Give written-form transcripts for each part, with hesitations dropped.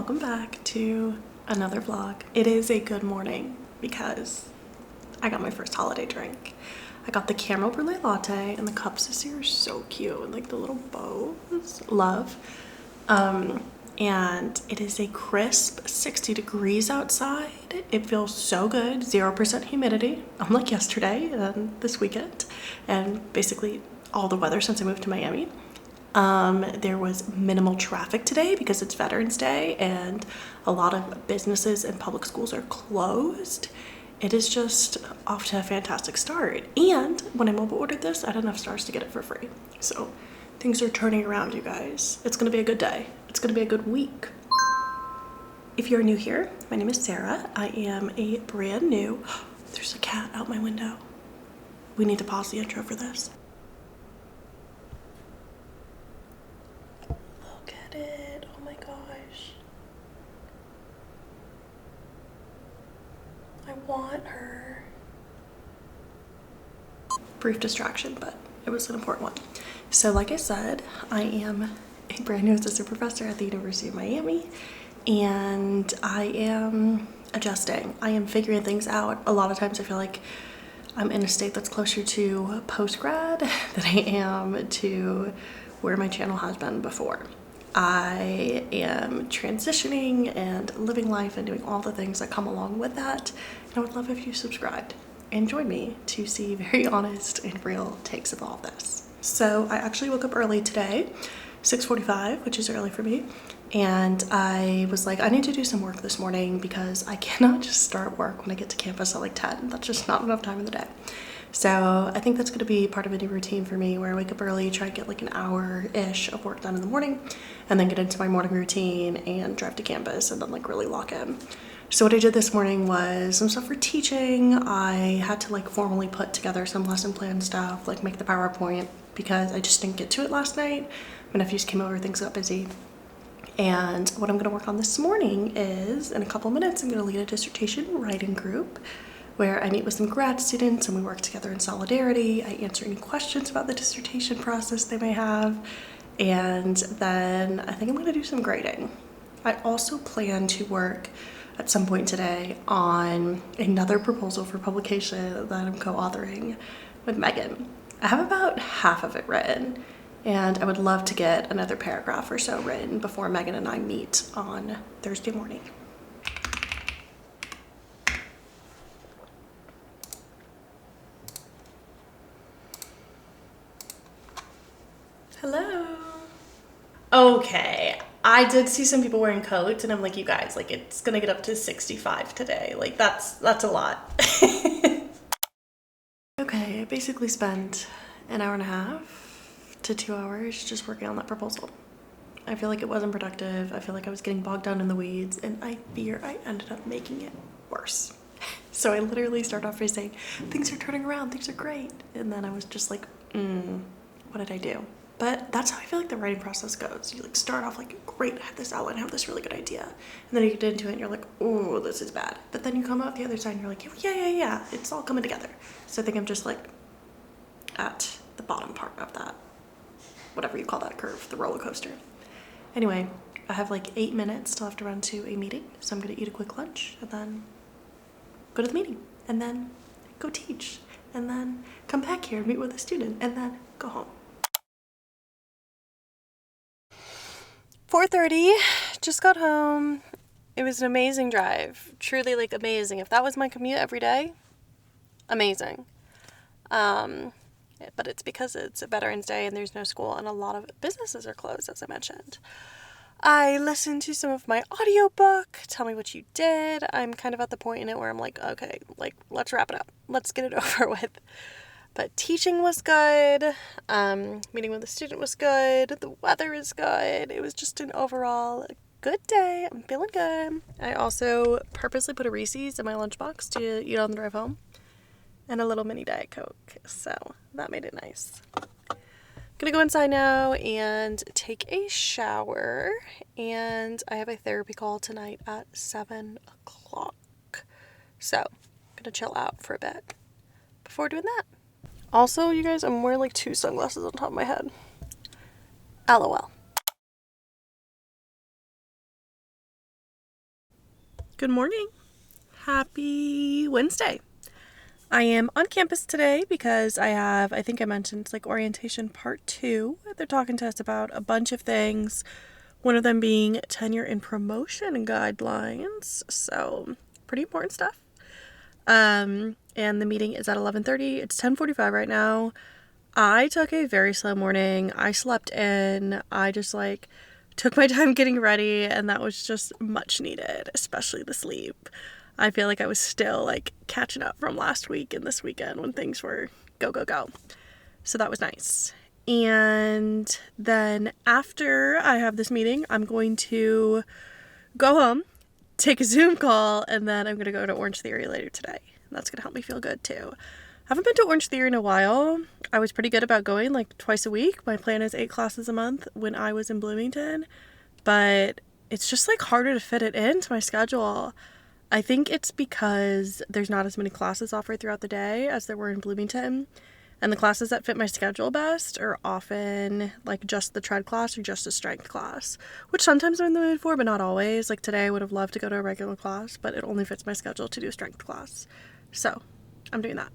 welcome back to another vlog. It is a good morning because I got my first holiday drink. I got the caramel brulee latte, and the cups this year are so cute, and like the little bows. Love. And it is a crisp 60 degrees outside. It feels so good, 0% humidity, unlike yesterday and this weekend, and basically all the weather since I moved to Miami. There was minimal traffic today because it's Veterans Day and a lot of businesses and public schools are closed. It is just off to a fantastic start. And when I mobile ordered this, I had enough stars to get it for free. So things are turning around, you guys. It's gonna be a good day. It's gonna be a good week. If you're new here, my name is Sarah. I am a brand new, there's a cat out my window. We need to pause the intro for this. Look at it, oh my gosh. I want her. Brief distraction, but it was an important one. So like I said, I am a brand new assistant professor at the University of Miami, and I am adjusting. I am figuring things out. A lot of times I feel like I'm in a state that's closer to post-grad than I am to where my channel has been before. I am transitioning and living life and doing all the things that come along with that. And I would love if you subscribed and join me to see very honest and real takes of all of this. So I actually woke up early today, 6:45, which is early for me. And I was like, I need to do some work this morning because I cannot just start work when I get to campus at like 10. That's just not enough time in the day. So I think that's going to be part of a new routine for me where I wake up early, try to get like an hour-ish of work done in the morning, and then get into my morning routine and drive to campus and then like really lock in. So what I did this morning was some stuff for teaching. I had to like formally put together some lesson plan stuff, like make the PowerPoint, because I just didn't get to it last night. My nephews came over, things got busy. And what I'm going to work on this morning is, in a couple minutes, I'm going to lead a dissertation writing group where I meet with some grad students and we work together in solidarity. I answer any questions about the dissertation process they may have. And then I think I'm going to do some grading. I also plan to work at some point today on another proposal for publication that I'm co-authoring with Megan. I have about half of it written, and I would love to get another paragraph or so written before Megan and I meet on Thursday morning. Hello. Okay, I did see some people wearing coats and I'm like, you guys, like it's gonna get up to 65 today. Like that's a lot. Okay, I basically spent an hour and a half to 2 hours just working on that proposal. I feel like it wasn't productive. I feel like I was getting bogged down in the weeds, and I fear I ended up making it worse. So I literally started off by saying, things are turning around, things are great. And then I was just like, what did I do? But that's how I feel like the writing process goes. You like start off like, great, I have this outline, I have this really good idea. And then you get into it and you're like, oh, this is bad. But then you come out the other side and you're like, yeah, it's all coming together. So I think I'm just like at the bottom part of that, whatever you call that curve, the roller coaster. Anyway, I have like 8 minutes till I have to run to a meeting. So I'm gonna eat a quick lunch and then go to the meeting and then go teach and then come back here and meet with a student and then go home. 4:30, just got home. It was an amazing drive, truly like amazing. If that was my commute every day, amazing. But it's because it's Veterans Day and there's no school and a lot of businesses are closed, as I mentioned. I listened to some of my audiobook, Tell Me What You Did. I'm kind of at the point in it where I'm like, okay, like let's wrap it up. Let's get it over with. But teaching was good. Meeting with a student was good. The weather is good. It was just an overall good day. I'm feeling good. I also purposely put a Reese's in my lunchbox to eat on the drive home and a little mini Diet Coke. So that made it nice. Gonna go inside now and take a shower. And I have a therapy call tonight at 7 o'clock. So gonna chill out for a bit before doing that. Also, you guys, I'm wearing like 2 sunglasses on top of my head. LOL. Good morning. Happy Wednesday. I am on campus today because I think I mentioned it's like orientation part 2. They're talking to us about a bunch of things. One of them being tenure and promotion guidelines. So pretty important stuff. And the meeting is at 11:30. It's 10:45 right now. I took a very slow morning. I slept in. I just took my time getting ready, and that was just much needed, especially the sleep. I feel like I was still catching up from last week and this weekend when things were go, go, go. So that was nice. And then after I have this meeting, I'm going to go home, take a Zoom call, and then I'm going to go to Orange Theory later today. That's going to help me feel good too. I haven't been to Orange Theory in a while. I was pretty good about going twice a week. My plan is 8 classes a month when I was in Bloomington, but it's just harder to fit it into my schedule. I think it's because there's not as many classes offered throughout the day as there were in Bloomington, and the classes that fit my schedule best are often just the tread class or just a strength class, which sometimes I'm in the mood for, but not always. Today I would have loved to go to a regular class, but it only fits my schedule to do a strength class. So I'm doing that.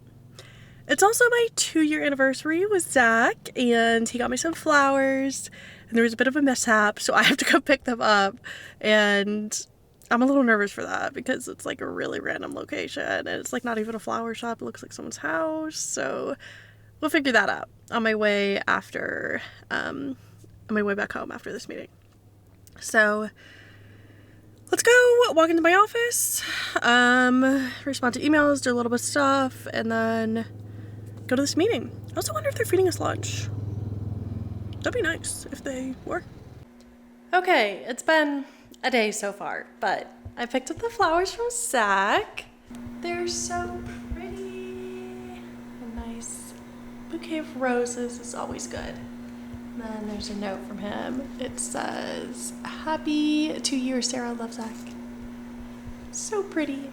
It's also my 2-year anniversary with Zach, and he got me some flowers, and there was a bit of a mishap, so I have to go pick them up, and I'm a little nervous for that because it's a really random location, and it's not even a flower shop. It looks like someone's house, so we'll figure that out on my way after, on my way back home after this meeting. So let's go walk into my office, respond to emails, do a little bit of stuff, and then go to this meeting. I also wonder if they're feeding us lunch. That'd be nice if they were. Okay, it's been a day so far, but I picked up the flowers from Zach. They're so pretty. A nice bouquet of roses is always good. And then there's a note from him. It says, "Happy 2 years, Sarah. Love, Zach." So pretty.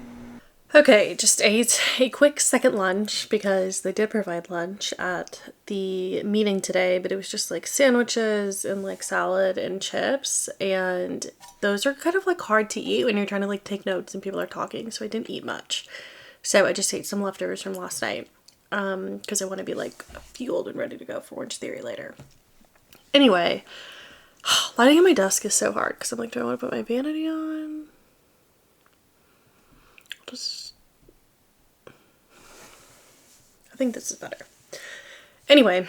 Okay, just ate a quick second lunch because they did provide lunch at the meeting today, but it was just sandwiches and salad and chips, and those are kind of hard to eat when you're trying to take notes and people are talking, so I didn't eat much. So I just ate some leftovers from last night because I want to be fueled and ready to go for Orange Theory later. Anyway, lighting on my desk is so hard because I'm do I want to put my vanity on? I think this is better. Anyway,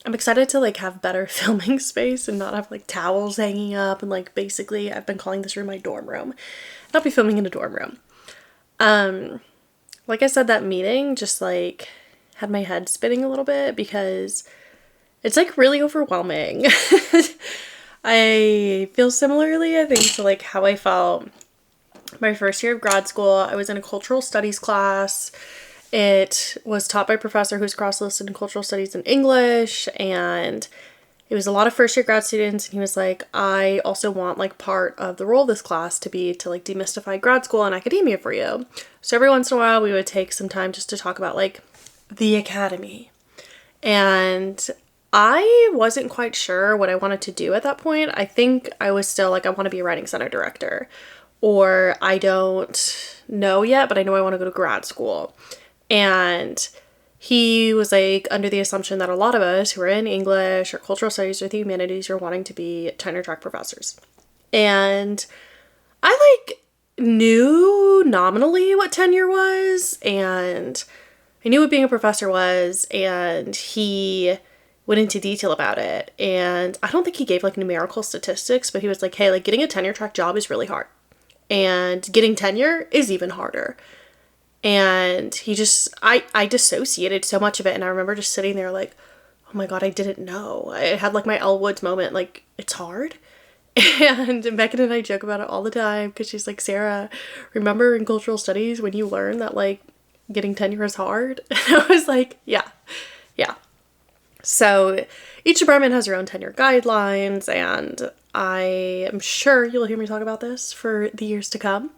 I'm excited to have better filming space and not have towels hanging up, and basically I've been calling this room my dorm room. And I'll be filming in a dorm room. Like I said, that meeting just had my head spinning a little bit because it's really overwhelming. I feel similarly, I think, to how I felt my first year of grad school. I was in a cultural studies class. It was taught by a professor who's cross-listed in cultural studies and English, and it was a lot of first-year grad students, and he was I also want part of the role of this class to be to demystify grad school and academia for you. So every once in a while we would take some time just to talk about the academy. And I wasn't quite sure what I wanted to do at that point. I think I was still I want to be a writing center director, or I don't know yet, but I know I want to go to grad school. And he was under the assumption that a lot of us who are in English or cultural studies or the humanities are wanting to be tenure track professors. And I knew nominally what tenure was, and I knew what being a professor was, and he went into detail about it. And I don't think he gave numerical statistics, but he was hey, getting a tenure track job is really hard, and getting tenure is even harder. And he just, I dissociated so much of it, and I remember just sitting there oh my god, I didn't know. I had my Elle Woods moment, it's hard. And Megan and I joke about it all the time because she's Sarah, remember in cultural studies when you learned that getting tenure is hard? And I was yeah. So each department has their own tenure guidelines, and I am sure you'll hear me talk about this for the years to come.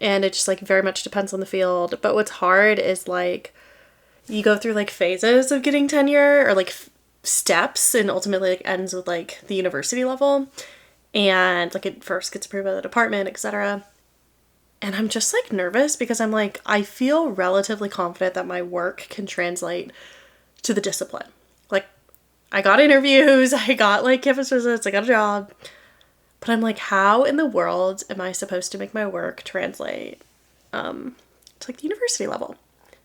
And it just very much depends on the field. But what's hard is you go through phases of getting tenure, or steps, and ultimately ends with the university level. and like it first gets approved by the department, etc. And I'm just like nervous because I'm like, I feel relatively confident that my work can translate to the discipline. Like, I got interviews, I got like campus visits, I got a job. But I'm like, how in the world am I supposed to make my work translate to like the university level?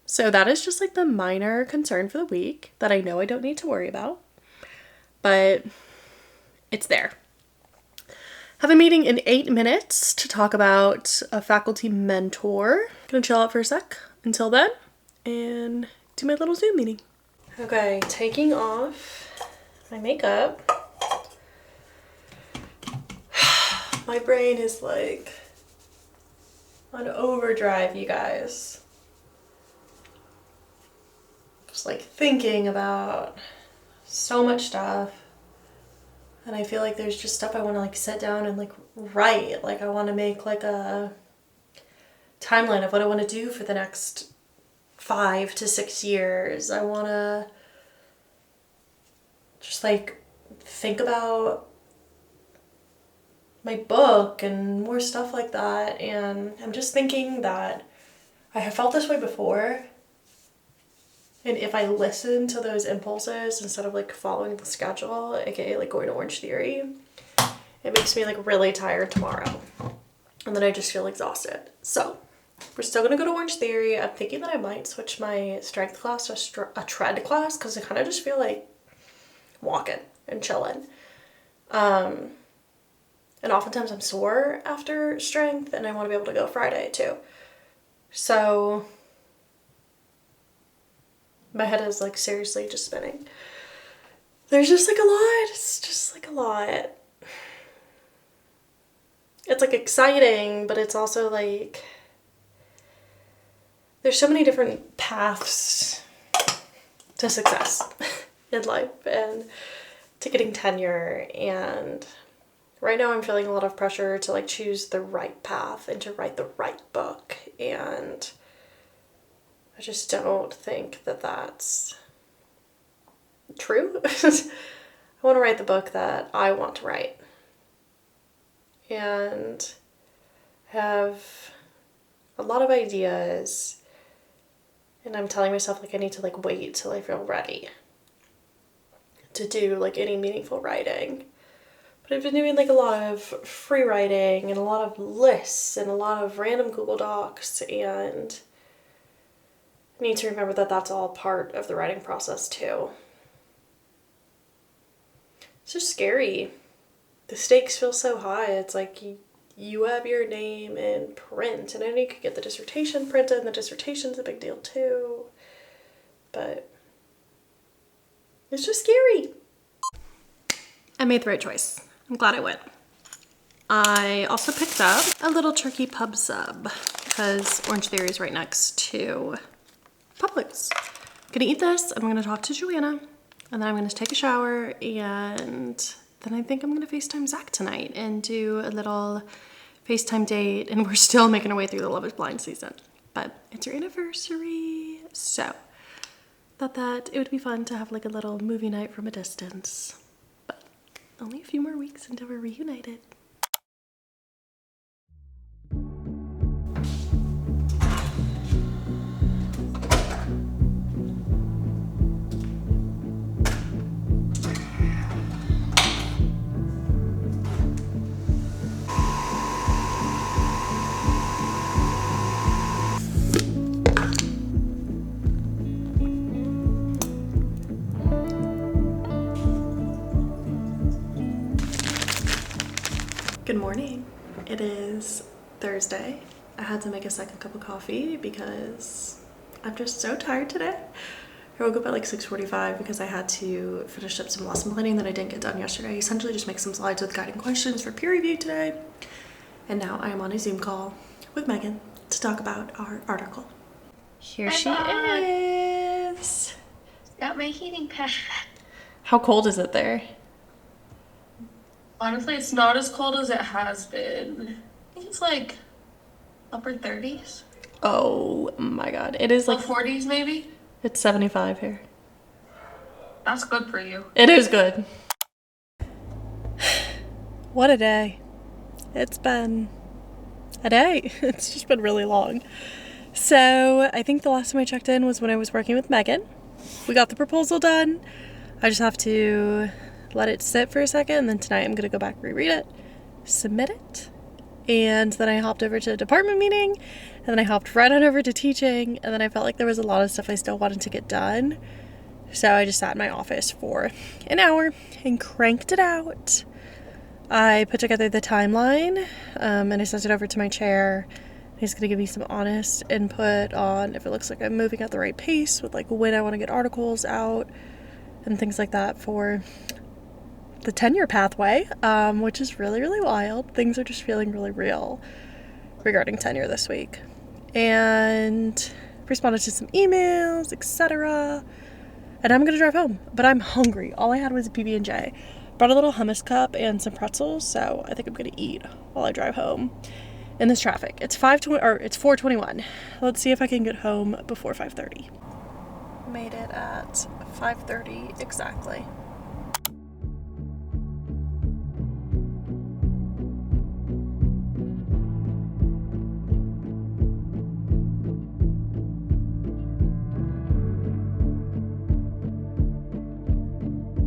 So that is just like the minor concern for the week that I know I don't need to worry about. But it's there. Have a meeting in 8 minutes to talk about a faculty mentor. Gonna chill out for a sec until then and do my little Zoom meeting. Okay, taking off my makeup. My brain is like on overdrive, you guys. Just like thinking about so much stuff. And I feel like there's just stuff I want to like sit down and like write. Like I want to make like a timeline of what I want to do for the next 5 to 6 years. I want to just like think about my book and more stuff like that. And I'm just thinking that I have felt this way before. And if I listen to those impulses instead of like following the schedule, aka like going to Orange Theory, it makes me like really tired tomorrow. And then I just feel exhausted. So we're still gonna go to Orange Theory. I'm thinking that I might switch my strength class to a tread class because I kind of just feel like walking and chilling. And oftentimes I'm sore after strength and I want to be able to go Friday too. So my head is like seriously just spinning. There's just like a lot. It's just like a lot. It's like exciting, but it's also like there's so many different paths to success in life and to getting tenure. And right now I'm feeling a lot of pressure to like choose the right path and to write the right book. And I just don't think that that's true. I want to write the book that I want to write. And have a lot of ideas. And I'm telling myself like I need to like wait till I feel ready to do like any meaningful writing. But I've been doing like a lot of free writing and a lot of lists and a lot of random Google Docs, and I need to remember that that's all part of the writing process too. It's just scary. The stakes feel so high. It's like you have your name in print, and I know you could get the dissertation printed, and the dissertation's a big deal too. But it's just scary. I made the right choice. I'm glad I went. I also picked up a little turkey pub sub because Orange Theory is right next to Publix. I'm gonna eat this, I'm gonna talk to Joanna, and then I'm gonna take a shower, and then I think I'm gonna FaceTime Zach tonight and do a little FaceTime date, and we're still making our way through the Love is Blind season. But it's our anniversary, so thought that it would be fun to have like a little movie night from a distance. But only a few more weeks until we're reunited. Good morning. It is Thursday. I had to make a second cup of coffee because I'm just so tired today. I woke up at like 6:45 because I had to finish up some lesson planning that I didn't get done yesterday. Essentially just make some slides with guiding questions for peer review today. And now I am on a Zoom call with Megan to talk about our article. Here she is. Got my heating pad. How cold is it there? Honestly, it's not as cold as it has been. I think it's like upper 30s. Oh my god. It is like 40s maybe? It's 75 here. That's good for you. It is good. What a day. It's been a day. It's just been really long. So I think the last time I checked in was when I was working with Megan. We got the proposal done. I just have to let it sit for a second, and then tonight I'm gonna go back, reread it, submit it, and then I hopped over to a department meeting, and then I hopped right on over to teaching, and then I felt like there was a lot of stuff I still wanted to get done. So I just sat in my office for an hour and cranked it out. I put together the timeline, and I sent it over to my chair. He's going to give me some honest input on if it looks like I'm moving at the right pace with like when I want to get articles out and things like that for the tenure pathway, which is really, really wild. Things are just feeling really real regarding tenure this week. And responded to some emails, etc. And I'm going to drive home, but I'm hungry. All I had was a PB&J. Brought a little hummus cup and some pretzels, so I think I'm going to eat while I drive home. In this traffic. It's 4:21. Let's see if I can get home before 5:30. Made it at 5:30 exactly.